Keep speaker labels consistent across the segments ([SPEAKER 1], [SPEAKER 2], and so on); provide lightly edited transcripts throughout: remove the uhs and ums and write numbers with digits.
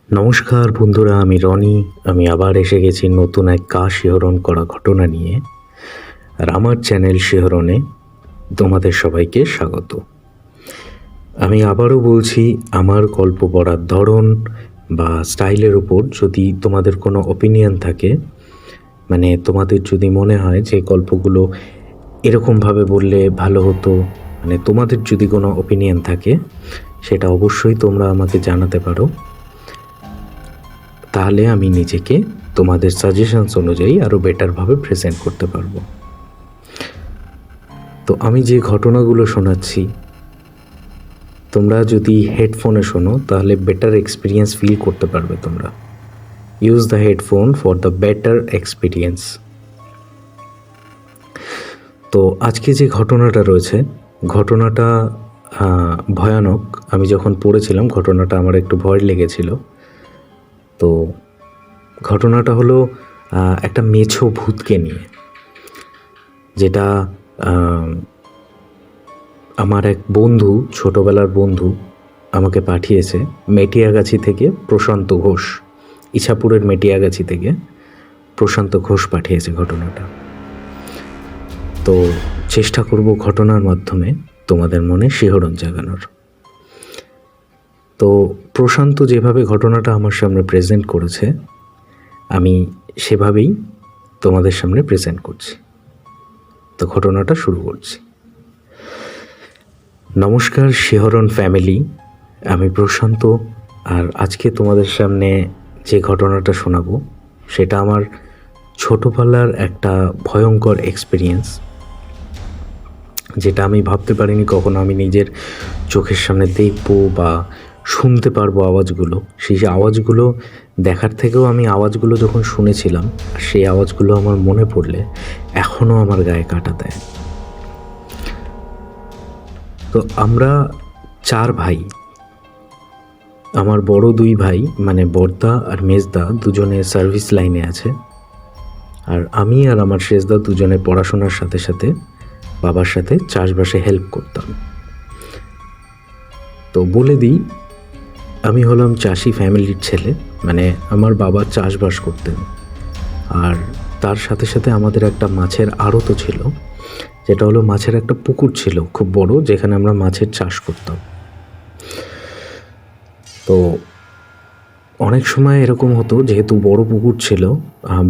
[SPEAKER 1] নমস্কার বন্ধুরা, আমি রনি। আমি আবার এসে গেছি নতুন এক গা শিহরণ করা ঘটনা নিয়ে। আর আমার চ্যানেল শিহরণে তোমাদের সবাইকে স্বাগত। আমি আবারও বলছি, আমার গল্প পড়ার ধরন বা স্টাইলের উপর যদি তোমাদের কোনো অপিনিয়ন থাকে, মানে তোমাদের যদি মনে হয় যে গল্পগুলো এরকমভাবে বললে ভালো হতো, মানে তোমাদের যদি কোনো অপিনিয়ন থাকে, সেটা অবশ্যই তোমরা আমাকে জানাতে পারো। তাহলে আমি নিজেকে তোমাদের সাজেশনস অনুযায়ী আরও বেটারভাবে প্রেজেন্ট করতে পারবো। তো আমি যে ঘটনাগুলো শোনাচ্ছি, তোমরা যদি হেডফোনে শোনো তাহলে বেটার এক্সপিরিয়েন্স ফিল করতে পারবে তোমরা। Use the headphone for the better experience. তো আজকে যে ঘটনাটা রয়েছে, ঘটনাটা ভয়ানক। আমি যখন পড়েছিলাম ঘটনাটা আমার একটু ভয় লেগেছিল। তো ঘটনাটা হলো একটা মেছো ভূতকে নিয়ে, যেটা আমার এক বন্ধু, ছোটোবেলার বন্ধু আমাকে পাঠিয়েছে মেটিয়াগাছি থেকে। প্রশান্ত ঘোষ, ইছাপুরের মেটিয়াগাছি থেকে প্রশান্ত ঘোষ পাঠিয়েছে ঘটনাটা। তো চেষ্টা করব ঘটনার মাধ্যমে তোমাদের মনে শিহরণ জাগানোর। তো প্রশান্ত যেভাবে ঘটনাটা আমার সামনে প্রেজেন্ট করেছে, আমি সেভাবেই তোমাদের সামনে প্রেজেন্ট করছি। তো ঘটনাটা শুরু করছি। নমস্কার শিহরণ ফ্যামিলি, আমি প্রশান্ত। আর আজকে তোমাদের সামনে যে ঘটনাটা শোনাবো সেটা আমার ছোটোবেলার একটা ভয়ঙ্কর এক্সপিরিয়েন্স, যেটা আমি ভাবতে পারিনি কখনো আমি নিজের চোখের সামনে দেখবো বা শুনতে পারবো আওয়াজগুলো। সেই আওয়াজগুলো দেখার থেকেও আমি আওয়াজগুলো যখন শুনেছিলাম, সেই আওয়াজগুলো আমার মনে পড়লে এখনও আমার গায়ে কাঁটা দেয়। তো আমরা 4 ভাই। আমার বড় 2 ভাই, মানে বড়দা আর মেজদা, দুজনে সার্ভিস লাইনে আছে। আর আমি আর আমার শেষদা দুজনে পড়াশোনার সাথে সাথে বাবার সাথে চাষবাসে হেল্প করতাম। তো বলে দিই, আমি হলাম চাষি ফ্যামিলির ছেলে, মানে আমার বাবা চাষবাস করতেন। আর তার সাথে সাথে আমাদের একটা মাছের আড়তও ছিল, যেটা হলো মাছের একটা পুকুর ছিল খুব বড়, যেখানে আমরা মাছের চাষ করতাম। তো অনেক সময় এরকম হতো, যেহেতু বড় পুকুর ছিল,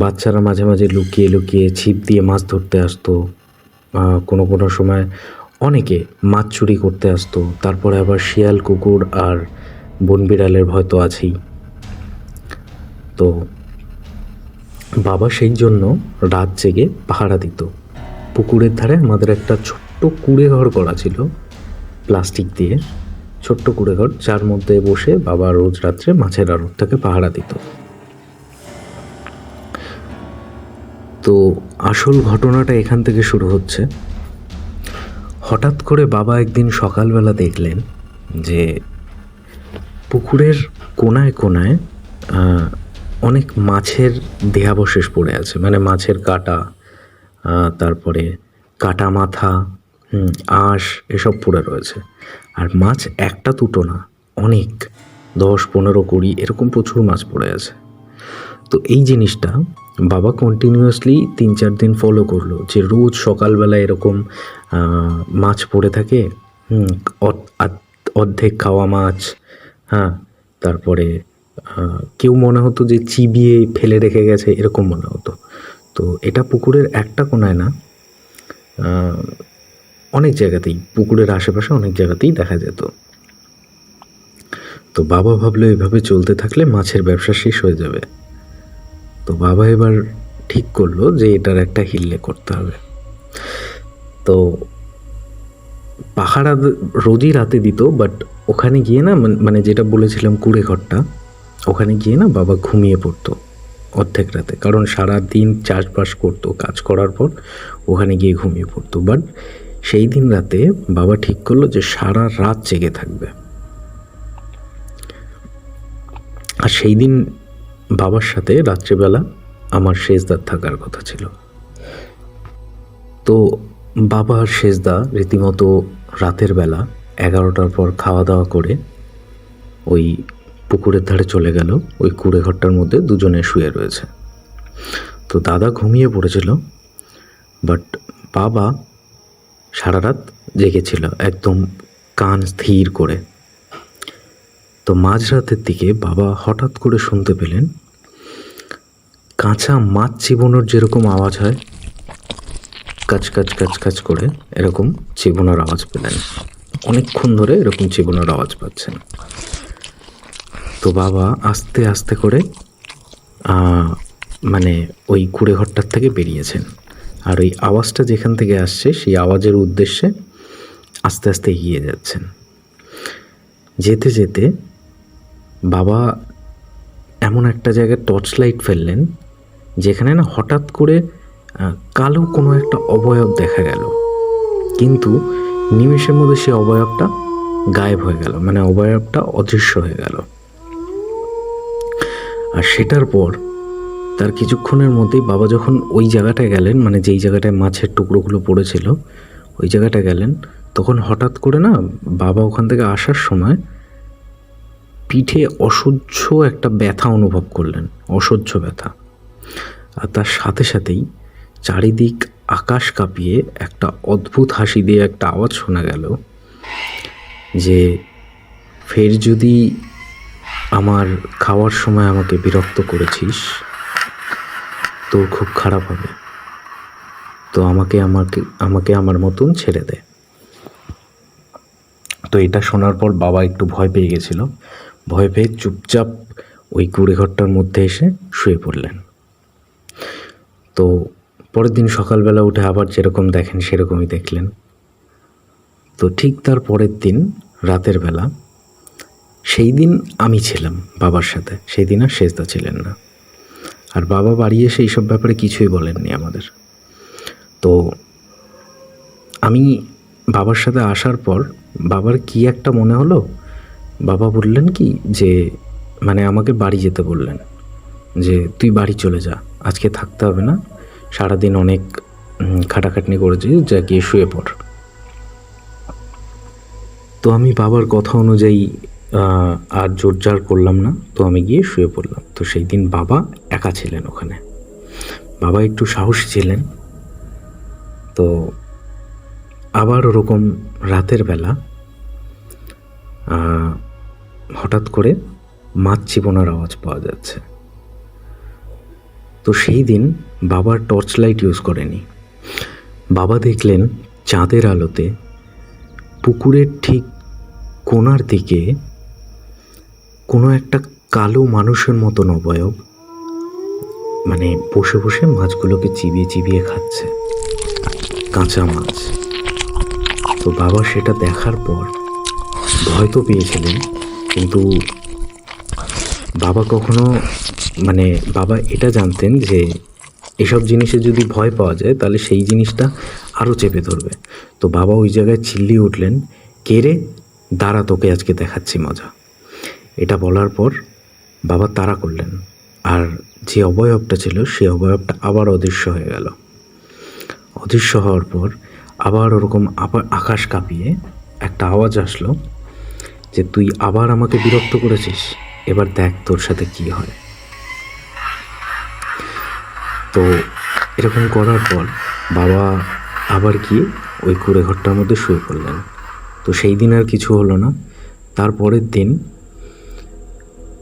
[SPEAKER 1] বাচ্চারা মাঝে মাঝে লুকিয়ে লুকিয়ে ছিপ দিয়ে মাছ ধরতে আসতো। কোনো কোনো সময় অনেকে মাছ চুরি করতে আসতো। তারপরে আবার শিয়াল, কুকুর আর বনবিড়ালের ভয় তো আছেই। তো বাবা সেই জন্য রাত জেগে পাহারা দিত। পুকুরের ধারে আমাদের একটা ছোট্ট কুঁড়ে ঘর করা ছিল, প্লাস্টিক দিয়ে ছোট্ট কুঁড়ে ঘর, যার মধ্যে বসে বাবা রোজ রাত্রে মাছের আড়তটাকে পাহারা দিত। তো আসল ঘটনাটা এখান থেকে শুরু হচ্ছে। হঠাৎ করে বাবা একদিন সকালবেলা দেখলেন যে পুকুরের কোনায় কোনায় অনেক মাছের দেহাবশেষ পড়ে আছে, মানে মাছের কাটা, তারপরে কাটা মাথা, আঁশ, এসব পড়ে রয়েছে। আর মাছ একটা দুটো না, অনেক 10, 15, 20 এরকম প্রচুর মাছ পড়ে আছে। তো এই জিনিসটা বাবা কন্টিনিউয়াসলি 3-4 দিন ফলো করলো, যে রোজ সকালবেলা এরকম মাছ পড়ে থাকে, অর্ধেক খাওয়া মাছ। হ্যাঁ, তারপরে কেউ মনে হতো যে চিবিয়ে ফেলে রেখে গেছে, এরকম মনে হতো। তো এটা পুকুরের একটা কোনায় না, অনেক জায়গাতেই, পুকুরের আশেপাশে অনেক জায়গাতেই দেখা যেত। তো বাবা ভাবলো এভাবে চলতে থাকলে মাছের ব্যবসা শেষ হয়ে যাবে। তো বাবা এবার ঠিক করলো যে এটার একটা হিল্লে করতে হবে। তো পাহারা রোজই রাতে দিত, বাট ওখানে গিয়ে না, মানে যেটা বলেছিলাম কুঁড়ে ঘরটা, ওখানে গিয়ে না বাবা ঘুমিয়ে পড়তো অর্ধেক রাতে, কারণ সারা দিন চাষবাস করতো, কাজ করার পর ওখানে গিয়ে ঘুমিয়ে পড়তো। বাট সেই দিন রাতে বাবা ঠিক করলো যে সারা রাত জেগে থাকবে। আর সেই দিন বাবার সাথে রাত্রিবেলা আমার শেষদার থাকার কথা ছিল। তো বাবা আর শেষদা রীতিমতো রাতের বেলা 11টার পর খাওয়া দাওয়া করে ওই পুকুরের ধারে চলে গেল। ওই কুঁড়ে ঘরটার মধ্যে দুজনে শুয়ে রয়েছে। তো দাদা ঘুমিয়ে পড়েছিল, বাট বাবা সারা রাত জেগেছিল একদম কান স্থির করে। তো মাঝরাতের দিকে বাবা হঠাৎ করে শুনতে পেলেন কাঁচা মাছ চিবোনোর যেরকম আওয়াজ হয়, কাচ কাচ কাচ কাচ করে এরকম চিবোনোর আওয়াজ পেলেন। অনেকক্ষণ ধরে এরকম চিবোনোর আওয়াজ পাচ্ছেন। তো বাবা আস্তে আস্তে করে মানে ওই কুঁড়ে ঘরটার থেকে বেরিয়েছেন, আর ওই আওয়াজটা যেখান থেকে আসছে সেই আওয়াজের উদ্দেশ্যে আস্তে আস্তে এগিয়ে যাচ্ছেন। যেতে যেতে বাবা এমন একটা জায়গায় টর্চ লাইট ফেললেন যেখানে না হঠাৎ করে কালো কোনো একটা অবয়ব দেখা গেল, কিন্তু নিমেষের মধ্যে সেই অবয়বটা গায়েব হয়ে গেল, মানে অবয়বটা অদৃশ্য হয়ে গেল। আর সেটার পর তার কিছুক্ষণের মধ্যেই বাবা যখন ওই জায়গাটায় গেলেন, মানে যেই জায়গাটায় মাছের টুকরোগুলো পড়েছিল ওই জায়গাটায় গেলেন, তখন হঠাৎ করে না বাবা ওখান থেকে আসার সময় পিঠে অসহ্য একটা ব্যথা অনুভব করলেন, অসহ্য ব্যথা। আর তার সাথে সাথেই চারিদিক আকাশ কাঁপিয়ে একটা অদ্ভুত হাসি দিয়ে একটা আওয়াজ শোনা গেল যে ফের যদি আমার খাওয়ার সময় আমাকে বিরক্ত করেছিস তোর খুব খারাপ হবে, তো আমাকে আমাকে আমাকে আমার মতন ছেড়ে দে। তো এটা শোনার পর বাবা একটু ভয় পেয়ে গেছিল। ভয় পেয়ে চুপচাপ ওই কুঁড়ে ঘরটার মধ্যে এসে শুয়ে পড়লেন। তো পরের দিন সকালবেলা উঠে আবার যেরকম দেখেন সেরকমই দেখলেন। তো ঠিক তার পরের দিন রাতের বেলা, সেই দিন আমি ছিলাম বাবার সাথে, সেই দিন আর সেজদা ছিলেন না। আর বাবা বাড়ি এসে এইসব ব্যাপারে কিছুই বলেননি আমাদের। তো আমি বাবার সাথে আসার পর বাবার কি একটা মনে হলো, বাবা বললেন কি যে মানে আমাকে বাড়ি যেতে বললেন যে তুই বাড়ি চলে যা, আজকে থাকতে হবে না, সারাদিন অনেক খাটাখাটনি করেছিস, যা গিয়ে শুয়ে পড়। তো আমি বাবার কথা অনুযায়ী আর জোরজার করলাম না, তো আমি গিয়ে শুয়ে পড়লাম। তো সেই দিন বাবা একা ছিলেন ওখানে, বাবা একটু সাহসী ছিলেন। তো আবার ওরকম রাতের বেলা হঠাৎ করে মাছ চিবোনার আওয়াজ পাওয়া যাচ্ছে। তো সেই দিন বাবার টর্চ লাইট ইউজ করেনি। বাবা দেখলেন চাঁদের আলোতে পুকুরের ঠিক কোণার দিকে কোনো একটা কালো মানুষের মতন অবয়ব মানে বসে বসে মাছগুলোকে চিবিয়ে চিবিয়ে খাচ্ছে, কাঁচা মাছ। তো বাবা সেটা দেখার পর ভয় তো পেয়েছিলেন, কিন্তু বাবা কখনো মানে বাবা এটা জানতেন যে এসব জিনিসে যদি ভয় পাওয়া যায় তাহলে সেই জিনিসটা আরও চেপে ধরবে। তো বাবা ওই জায়গায় চিল্লিয়ে উঠলেন, কে রে, দাঁড়া তোকে আজকে দেখাচ্ছি মজা। এটা বলার পর বাবা তাড়া করলেন, আর যে অবয়বটা ছিল সেই অবয়বটা আবার অদৃশ্য হয়ে গেল। অদৃশ্য হওয়ার পর আবার ওরকম আবার আকাশ কাঁপিয়ে একটা আওয়াজ আসলো যে তুই আবার আমাকে বিরক্ত করেছিস, এবার দেখ তোর সাথে কি হয়। তো এরকম করার পর বাবা আবার গিয়ে ওই কুঁড়ে ঘরটার মধ্যে শুয়ে পড়লেন। তো সেই দিন আর কিছু হলো না। তারপরের দিন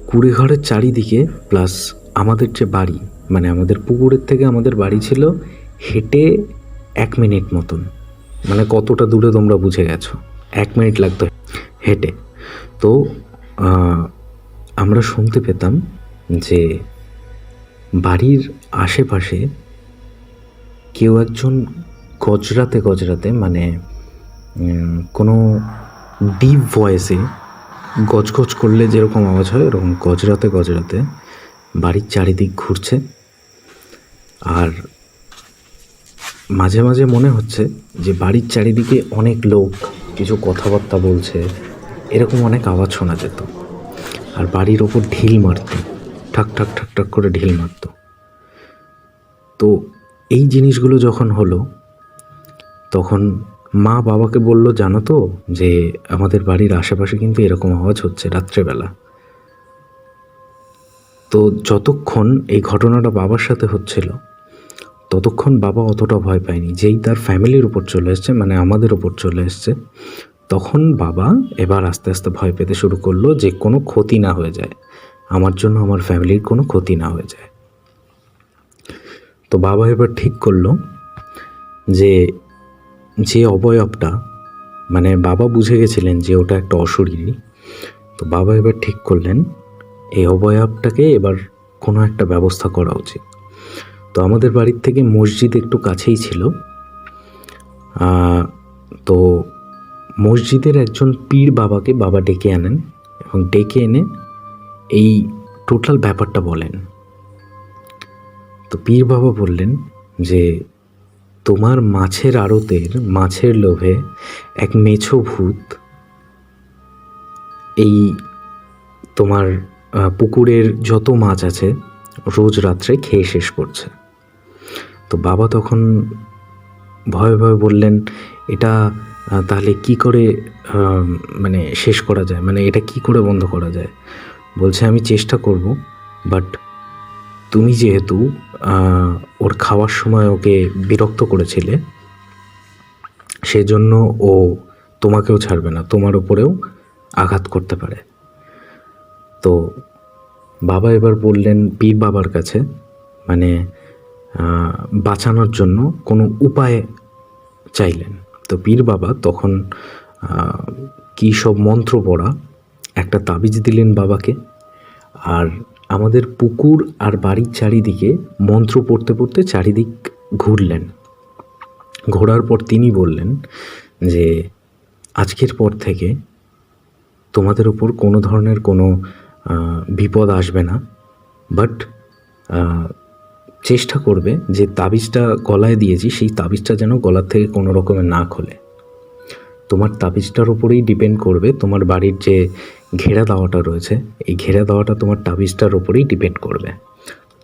[SPEAKER 1] কুঁড়ে ঘরের চারিদিকে প্লাস আমাদের যে বাড়ি, মানে আমাদের পুকুরের থেকে আমাদের বাড়ি ছিল হেঁটে 1 মিনিট মতন, মানে কতটা দূরে তোমরা বুঝে গেছো, 1 মিনিট লাগতো হেঁটে। তো আমরা শুনতে পেতাম যে বাড়ির আশেপাশে কেউ একজন গজরাতে গজরাতে মানে কোনো ডিপ ভয়েসে গজগজ করলে যেরকম আওয়াজ হয় ওরকম গজরাতে গজরাতে বাড়ির চারিদিক ঘুরছে। আর মাঝে মাঝে মনে হচ্ছে যে বাড়ির চারিদিকে অনেক লোক কিছু কথাবার্তা বলছে, এরকম অনেক আওয়াজ শোনা যেত। আর বাড়ির ওপর ঢিল মারত, ঠাক ঠাক ঠাক ঠাক করে ঢিল মারত। তো এই জিনিসগুলো যখন হলো তখন মা বাবাকে বলল, জানো তো যে আমাদের বাড়ির আশেপাশে কিন্তু এরকম আওয়াজ হচ্ছে রাত্রেবেলা। তো যতক্ষণ এই ঘটনাটা বাবার সাথে হচ্ছিল ততক্ষণ বাবা অতটা ভয় পায়নি। যেই তার ফ্যামিলির উপর চলে এসছে, মানে আমাদের ওপর চলে এসছে, তখন বাবা এবার আস্তে আস্তে ভয় পেতে শুরু করলো যে কোনো ক্ষতি না হয়ে যায়, আমার জন্য আমার ফ্যামিলির কোনো ক্ষতি না হয়ে যায়। তো বাবা এবার ঠিক করলো যে যে অবয়বটা, মানে বাবা বুঝে গেছিলেন যে ওটা একটা অশরীরী, তো বাবা এবার ঠিক করলেন এই অবয়বটাকে এবার কোনো একটা ব্যবস্থা করা উচিত। তো আমাদের বাড়ির থেকে মসজিদ একটু কাছেই ছিল। তো মসজিদের একজন পীর বাবাকে বাবা ডেকে আনেন এবং ডেকে এনে এই টোটাল ব্যাপারটা বলেন। তো পীর বাবা বললেন যে তোমার মাছের আড়তের মাছের লোভে এক মেছো ভূত এই তোমার পুকুরের যত মাছ আছে রোজ রাত্রে খেয়ে শেষ করছে। তো বাবা তখন ভয়ে ভয়ে বললেন, এটা তাহলে কি করে মানে শেষ করা যায়, মানে এটা কি করে বন্ধ করা যায়? বলছে আমি চেষ্টা করব, বাট তুমি যেহেতু ওর খাওয়ার সময় ওকে বিরক্ত করেছিলে, সেজন্য ও তোমাকেও ছাড়বে না, তোমার ওপরেও আঘাত করতে পারে। তো বাবা এবার বললেন পীর বাবার কাছে, মানে বাঁচানোর জন্য কোনো উপায় চাইলেন। তো পীর বাবা তখন কী সব মন্ত্র পড়া একটা তাবিজ দিলেন বাবাকে, আর আমাদের পুকুর আর বাড়ির চারিদিকে মন্ত্র পড়তে পড়তে চারিদিক ঘুরলেন। ঘোরার পর তিনি বললেন যে আজকের পর থেকে তোমাদের উপর কোনো ধরনের কোনো বিপদ আসবে না, বাট চেষ্টা করবে যে তাবিজটা গলায় দিয়েছি সেই তাবিজটা যেন গলার থেকে কোনো রকমের না খোলে। তোমার তাবিজটার উপরেই ডিপেন্ড করবে, তোমার বাড়ির যে ঘেরা দেওয়াটা রয়েছে এই ঘেরা দেওয়াটা তোমার তাবিজটার উপরেই ডিপেন্ড করবে।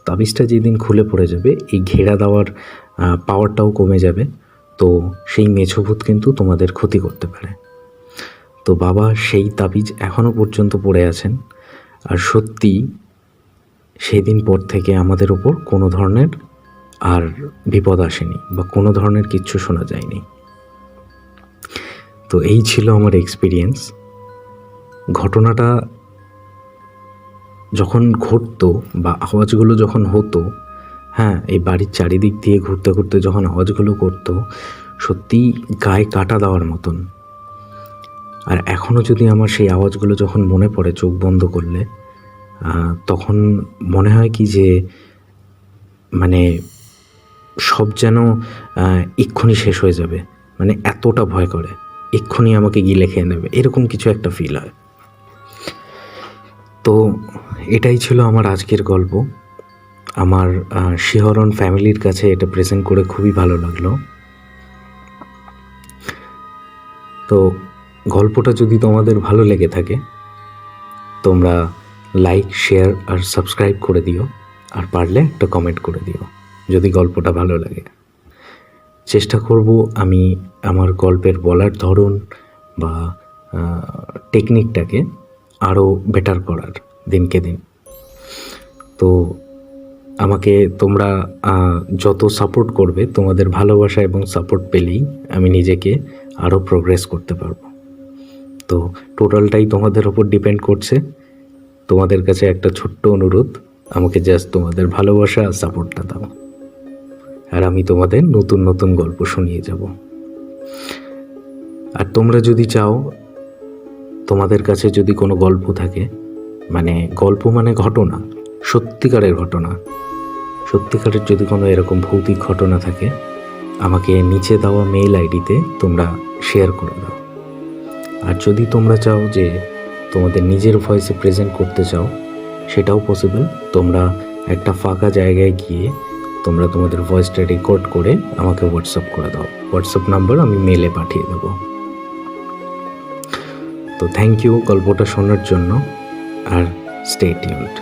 [SPEAKER 1] তাবিজটা যেদিন খুলে পড়ে যাবে এই ঘেরা দেওয়ার পাওয়ারটাও কমে যাবে, তো সেই মেছোভূত কিন্তু তোমাদের ক্ষতি করতে পারে। তো বাবা সেই তাবিজ এখনও পর্যন্ত পড়ে আছেন, আর সত্যি সেই দিন পর থেকে আমাদের ওপর কোনো ধরনের আর বিপদ আসেনি বা কোনো ধরনের কিচ্ছু শোনা যায়নি। তো এই ছিল আমার এক্সপিরিয়েন্স। ঘটনাটা যখন ঘটতো বা আওয়াজগুলো যখন হতো, হ্যাঁ, এই বাড়ির চারিদিক দিয়ে ঘুরতে ঘুরতে যখন আওয়াজগুলো করতো, সত্যিই গায়ে কাটা দেওয়ার মতন। আর এখনও যদি আমার সেই আওয়াজগুলো যখন মনে পড়ে চোখ বন্ধ করলে, তখন মনে হয় কি যে মানে সব যেন এক্ষুনি শেষ হয়ে যাবে, মানে এতটা ভয় করে, এক্ষুনি আমাকে গিলে খেয়ে নেবে, এরকম কিছু একটা ফিল হয়। তো এটাই ছিল আমার আজকের গল্প। আমার শিহরণ ফ্যামিলির কাছে এটা প্রেজেন্ট করে খুবই ভালো লাগলো। তো গল্পটা যদি তোমাদের ভালো লেগে থাকে তোমরা লাইক, শেয়ার আর সাবস্ক্রাইব করে দিও, আর পারলে একটা কমেন্ট করে দিও যদি গল্পটা ভালো লাগে। চেষ্টা করব আমি আমার গল্পের বলার ধরন বা টেকনিকটাকে আরও বেটার করার দিনকে দিন। তো আমাকে তোমরা যত সাপোর্ট করবে, তোমাদের ভালোবাসা এবং সাপোর্ট পেলেই আমি নিজেকে আরও প্রোগ্রেস করতে পারবো। তো টোটালটাই তোমাদের ওপর ডিপেন্ড করছে। তোমাদের কাছে একটা ছোট্ট অনুরোধ, আমাকে জাস্ট তোমাদের ভালোবাসা আর সাপোর্টটা দাও, আর আমি তোমাদের নতুন নতুন গল্প শুনিয়ে যাব। আর তোমরা যদি চাও, তোমাদের কাছে যদি কোনো গল্প থাকে, মানে গল্প মানে ঘটনা, সত্যিকারের ঘটনা, সত্যিকারের যদি কোনো এরকম ভৌতিক ঘটনা থাকে, আমাকে নিচে দেওয়া মেইল আইডিতে তোমরা শেয়ার করে দাও। আর যদি তোমরা চাও যে তোমাদের নিজের ভয়েসে প্রেজেন্ট করতে চাও, সেটাও পসিবল। তোমরা একটা ফাঁকা জায়গায় গিয়ে তোমরা তোমাদের ভয়েসটা রেকর্ড করে আমাকে হোয়াটসঅ্যাপ করে দাও। হোয়াটসঅ্যাপ নাম্বার আমি মেলে পাঠিয়ে দেবো। তো থ্যাংক ইউ গল্পটা শোনার জন্য, আর স্টে টিউনড।